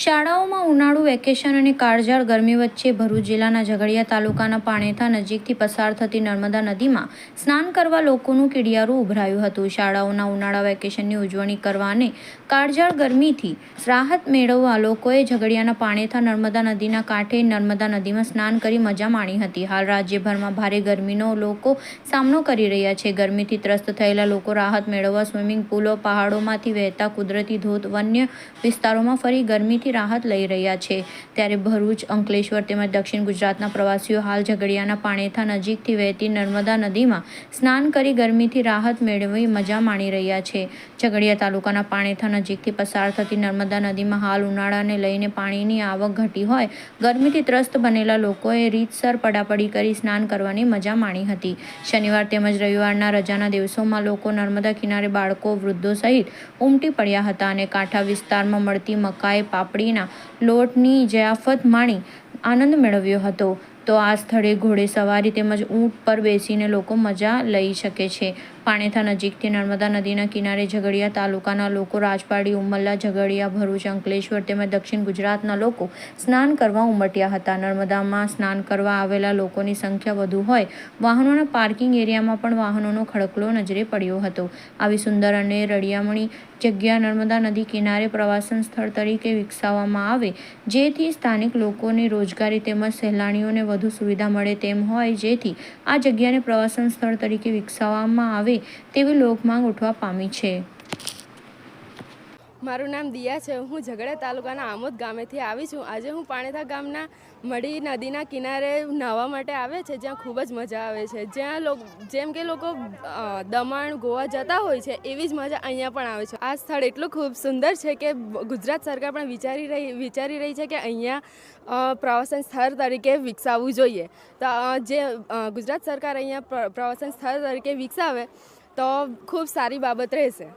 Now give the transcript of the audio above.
શાળાઓમાં ઉનાળુ વેકેશન અને કાળઝાળ ગરમી વચ્ચે ભરૂચ જિલ્લાના ઝઘડિયા તાલુકાના પાણેથા નજીકથી પસાર થતી નર્મદા નદીમાં સ્નાન કરવા લોકોનું કીડિયારું ઉભરાયું હતું। શાળાઓના ઉનાળા વેકેશનની ઉજવણી કરવા અને કાળઝાળ ગરમીથી રાહત મેળવવા લોકોએ ઝઘડિયાના પાણેથા નર્મદા નદીના કાંઠે નર્મદા નદીમાં સ્નાન કરી મજા માણી હતી। હાલ રાજ્યભરમાં ભારે ગરમીનો લોકો સામનો કરી રહ્યા છે। ગરમીથી ત્રસ્ત થયેલા લોકો રાહત મેળવવા સ્વિમિંગ પુલો, પહાડોમાંથી વહેતા કુદરતી ધોધ, વન્ય વિસ્તારોમાં ફરી ગરમીથી રાહત લઈ રહ્યા છે। ત્યારે ભરૂચ, અંકલેશ્વર તેમજ દક્ષિણ ગુજરાતના પ્રવાસીઓ હાલ ઝઘડિયાના પાણેથા નજીકથી વહેતી નર્મદા નદીમાં સ્નાન કરી ગરમીથી રાહત મેળવી મજા માણી રહ્યા છે। ઝઘડિયા તાલુકાના પાણેથા નજીકથી પસાર થતી નર્મદા નદીમાં હાલ ઉનાળાને લઈને પાણીની આવક ઘટી હોય ગરમીથી ત્રસ્ત બનેલા લોકોએ રીતસર પડાપડી કરી સ્નાન કરવાની મજા માણી હતી। શનિવાર તેમજ રવિવારના રજાના દિવસોમાં લોકો નર્મદા કિનારે બાળકો, વૃદ્ધો સહિત ઉમટી પડ્યા હતા અને કાંઠા વિસ્તારમાં મળતી મકાઈ, પાપડીના લોટની જયાફત માણી આનંદ મેળવ્યો હતો। તો આ સ્થળે ઘોડેસવારી તેમજ ઊંટ પર બેસીને લોકો મજા લઈ શકે છે। પાણેથા નજીકથી નર્મદા નદીના કિનારે ઝઘડિયા તાલુકાના લોકો, રાજપારડી, ઉમલ્લા, ઝઘડિયા, ભરૂચ, અંકલેશ્વર તેમજ દક્ષિણ ગુજરાતના લોકો સ્નાન કરવા ઉમટ્યા હતા। નર્મદામાં સ્નાન કરવા આવેલા લોકોની સંખ્યા વધુ હોય વાહનોના પાર્કિંગ એરિયામાં પણ વાહનોનો ખડકલો નજરે પડ્યો હતો। આવી સુંદર અને રળિયામણી જગ્યા નર્મદા નદી કિનારે પ્રવાસન સ્થળ તરીકે વિકસાવવામાં આવે જેથી સ્થાનિક લોકોને રોજગારી તેમજ સહેલાણીઓને વધુ સુવિધા મળે તેમ હોય, જેથી આ જગ્યાને પ્રવાસન સ્થળ તરીકે વિકસાવવામાં આવે તેવી લોકમાંગ ઉઠવા પામી છે। મારું નામ દિયા છે। હું ઝઘડિયા તાલુકાના આમોદ ગામેથી આવી છું। આજે હું પાણેથા ગામના મળી નદીના કિનારે નાહવા માટે આવે છે, જ્યાં ખૂબ જ મજા આવે છે। જ્યાં જેમ કે લોકો દમણ, ગોવા જતા હોય છે એવી જ મજા અહીંયા પણ આવે છે। આ સ્થળ એટલું ખૂબ સુંદર છે કે ગુજરાત સરકાર પણ વિચારી રહી છે કે અહીંયા પ્રવાસન સ્થળ તરીકે વિકસાવવું જોઈએ। તો જે ગુજરાત સરકાર અહીંયા પ્રવાસન સ્થળ તરીકે વિકસાવે તો ખૂબ સારી બાબત રહેશે।